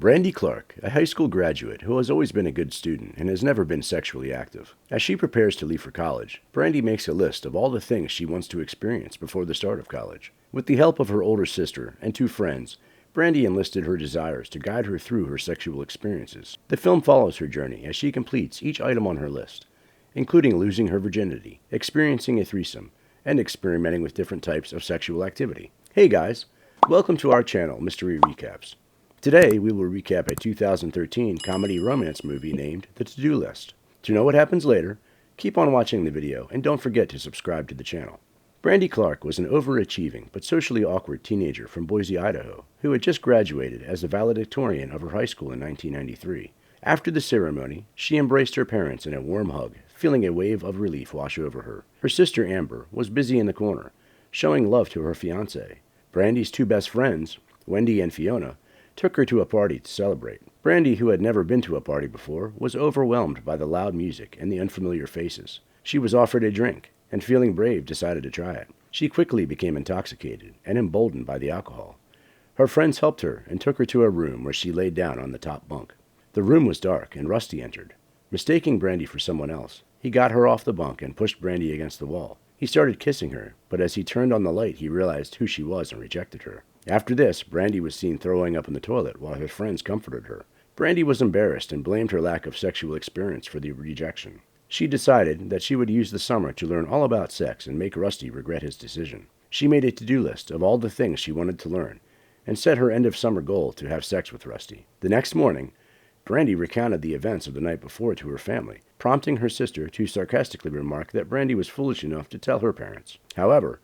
Brandy Clark, a high school graduate who has always been a good student and has never been sexually active. As she prepares to leave for college, Brandy makes a list of all the things she wants to experience before the start of college. With the help of her older sister and two friends, Brandy enlisted her desires to guide her through her sexual experiences. The film follows her journey as she completes each item on her list, including losing her virginity, experiencing a threesome, and experimenting with different types of sexual activity. Hey guys, welcome to our channel, Mystery Recaps. Today, we will recap a 2013 comedy romance movie named The To-Do List. To know what happens later, keep on watching the video and don't forget to subscribe to the channel. Brandy Clark was an overachieving but socially awkward teenager from Boise, Idaho, who had just graduated as a valedictorian of her high school in 1993. After the ceremony, she embraced her parents in a warm hug, feeling a wave of relief wash over her. Her sister Amber was busy in the corner, showing love to her fiancé. Brandy's two best friends, Wendy and Fiona, took her to a party to celebrate. Brandy, who had never been to a party before, was overwhelmed by the loud music and the unfamiliar faces. She was offered a drink, and feeling brave, decided to try it. She quickly became intoxicated and emboldened by the alcohol. Her friends helped her and took her to a room where she laid down on the top bunk. The room was dark, and Rusty entered. Mistaking Brandy for someone else, he got her off the bunk and pushed Brandy against the wall. He started kissing her, but as he turned on the light, he realized who she was and rejected her. After this, Brandy was seen throwing up in the toilet while her friends comforted her. Brandy was embarrassed and blamed her lack of sexual experience for the rejection. She decided that she would use the summer to learn all about sex and make Rusty regret his decision. She made a to-do list of all the things she wanted to learn and set her end-of-summer goal to have sex with Rusty. The next morning, Brandy recounted the events of the night before to her family, prompting her sister to sarcastically remark that Brandy was foolish enough to tell her parents. However,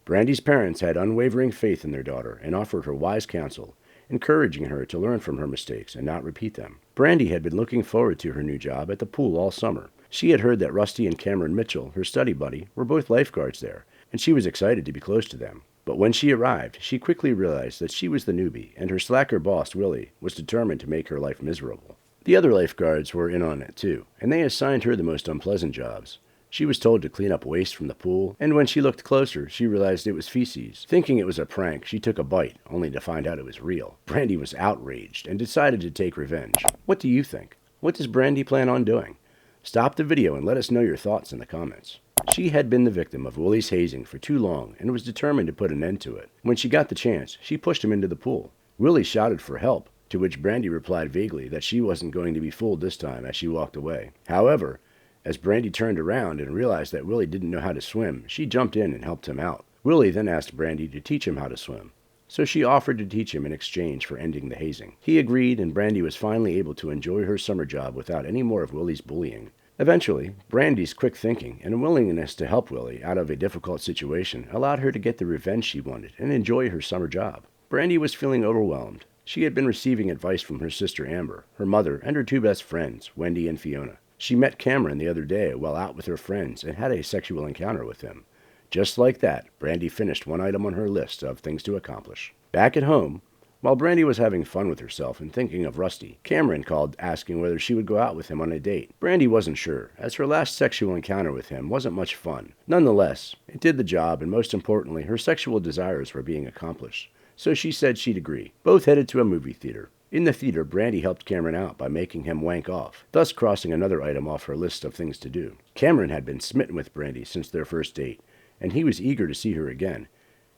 Brandy's parents had unwavering faith in their daughter and offered her wise counsel, encouraging her to learn from her mistakes and not repeat them. Brandy had been looking forward to her new job at the pool all summer. She had heard that Rusty and Cameron Mitchell, her study buddy, were both lifeguards there, and she was excited to be close to them. But when she arrived, she quickly realized that she was the newbie, and her slacker boss, Willie, was determined to make her life miserable. The other lifeguards were in on it too, and they assigned her the most unpleasant jobs. She was told to clean up waste from the pool, and when she looked closer, she realized it was feces. Thinking it was a prank, she took a bite, only to find out it was real. Brandy was outraged and decided to take revenge. What do you think? What does Brandy plan on doing? Stop the video and let us know your thoughts in the comments. She had been the victim of Willie's hazing for too long and was determined to put an end to it. When she got the chance, she pushed him into the pool. Willie shouted for help, to which Brandy replied vaguely that she wasn't going to be fooled this time as she walked away. However, as Brandy turned around and realized that Willie didn't know how to swim, she jumped in and helped him out. Willie then asked Brandy to teach him how to swim, so she offered to teach him in exchange for ending the hazing. He agreed, and Brandy was finally able to enjoy her summer job without any more of Willie's bullying. Eventually, Brandy's quick thinking and willingness to help Willie out of a difficult situation allowed her to get the revenge she wanted and enjoy her summer job. Brandy was feeling overwhelmed. She had been receiving advice from her sister Amber, her mother, and her two best friends, Wendy and Fiona. She met Cameron the other day while out with her friends and had a sexual encounter with him. Just like that, Brandy finished one item on her list of things to accomplish. Back at home, while Brandy was having fun with herself and thinking of Rusty, Cameron called asking whether she would go out with him on a date. Brandy wasn't sure, as her last sexual encounter with him wasn't much fun. Nonetheless, it did the job, and most importantly, her sexual desires were being accomplished, so she said she'd agree. Both headed to a movie theater. In the theater, Brandy helped Cameron out by making him wank off, thus crossing another item off her list of things to do. Cameron had been smitten with Brandy since their first date, and he was eager to see her again.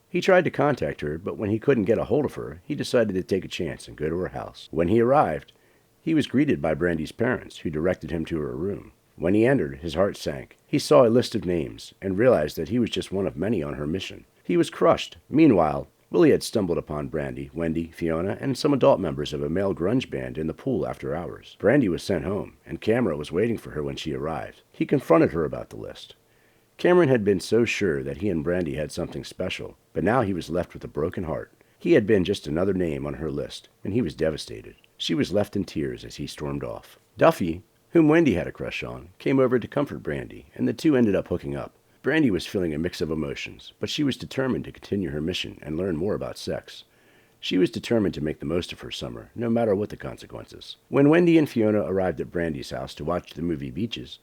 He tried to contact her, but when he couldn't get a hold of her, he decided to take a chance and go to her house. When he arrived, he was greeted by Brandy's parents, who directed him to her room. When he entered, his heart sank. He saw a list of names and realized that he was just one of many on her mission. He was crushed. Meanwhile, Willie had stumbled upon Brandy, Wendy, Fiona, and some adult members of a male grunge band in the pool after hours. Brandy was sent home, and Cameron was waiting for her when she arrived. He confronted her about the list. Cameron had been so sure that he and Brandy had something special, but now he was left with a broken heart. He had been just another name on her list, and he was devastated. She was left in tears as he stormed off. Duffy, whom Wendy had a crush on, came over to comfort Brandy, and the two ended up hooking up. Brandy was feeling a mix of emotions, but she was determined to continue her mission and learn more about sex. She was determined to make the most of her summer, no matter what the consequences. When Wendy and Fiona arrived at Brandy's house to watch the movie Beaches,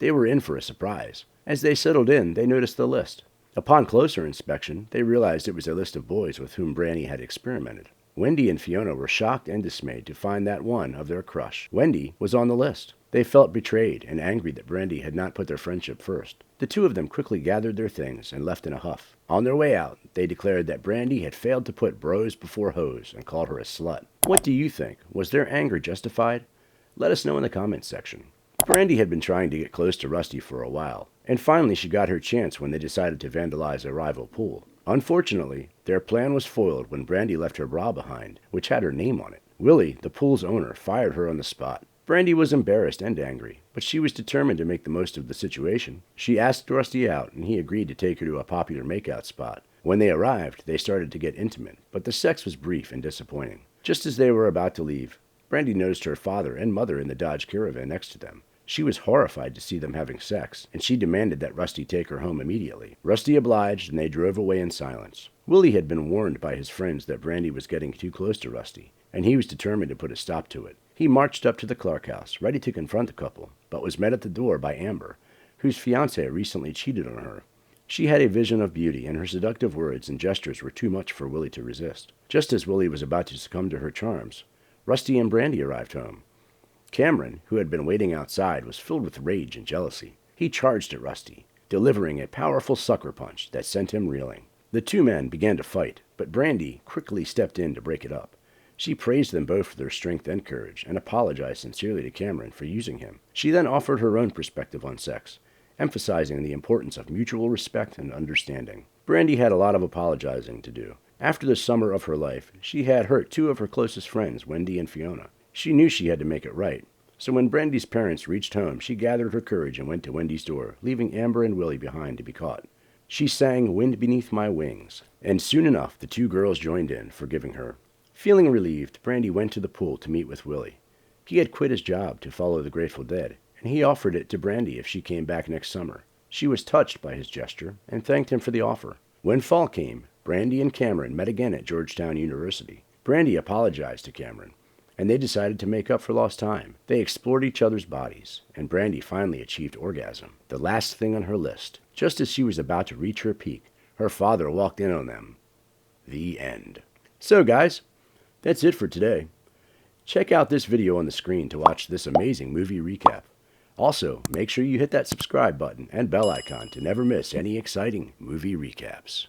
they were in for a surprise. As they settled in, they noticed the list. Upon closer inspection, they realized it was a list of boys with whom Brandy had experimented. Wendy and Fiona were shocked and dismayed to find that one of their crush, Wendy, was on the list. They felt betrayed and angry that Brandy had not put their friendship first. The two of them quickly gathered their things and left in a huff. On their way out, they declared that Brandy had failed to put bros before hoes and called her a slut. What do you think? Was their anger justified? Let us know in the comments section. Brandy had been trying to get close to Rusty for a while, and finally she got her chance when they decided to vandalize a rival pool. Unfortunately, their plan was foiled when Brandy left her bra behind, which had her name on it. Willie, the pool's owner, fired her on the spot. Brandy was embarrassed and angry, but she was determined to make the most of the situation. She asked Rusty out, and he agreed to take her to a popular makeout spot. When they arrived, they started to get intimate, but the sex was brief and disappointing. Just as they were about to leave, Brandy noticed her father and mother in the Dodge Caravan next to them. She was horrified to see them having sex, and she demanded that Rusty take her home immediately. Rusty obliged, and they drove away in silence. Willie had been warned by his friends that Brandy was getting too close to Rusty, and he was determined to put a stop to it. He marched up to the Clark house, ready to confront the couple, but was met at the door by Amber, whose fiancé recently cheated on her. She had a vision of beauty, and her seductive words and gestures were too much for Willie to resist. Just as Willie was about to succumb to her charms, Rusty and Brandy arrived home. Cameron, who had been waiting outside, was filled with rage and jealousy. He charged at Rusty, delivering a powerful sucker punch that sent him reeling. The two men began to fight, but Brandy quickly stepped in to break it up. She praised them both for their strength and courage, and apologized sincerely to Cameron for using him. She then offered her own perspective on sex, emphasizing the importance of mutual respect and understanding. Brandy had a lot of apologizing to do. After the summer of her life, she had hurt two of her closest friends, Wendy and Fiona. She knew she had to make it right. So when Brandy's parents reached home, she gathered her courage and went to Wendy's door, leaving Amber and Willie behind to be caught. She sang "Wind Beneath My Wings," and soon enough the two girls joined in, forgiving her. Feeling relieved, Brandy went to the pool to meet with Willie. He had quit his job to follow the Grateful Dead, and he offered it to Brandy if she came back next summer. She was touched by his gesture and thanked him for the offer. When fall came, Brandy and Cameron met again at Georgetown University. Brandy apologized to Cameron, and they decided to make up for lost time. They explored each other's bodies, and Brandy finally achieved orgasm, the last thing on her list. Just as she was about to reach her peak, her father walked in on them. The end. So guys, that's it for today. Check out this video on the screen to watch this amazing movie recap. Also, make sure you hit that subscribe button and bell icon to never miss any exciting movie recaps.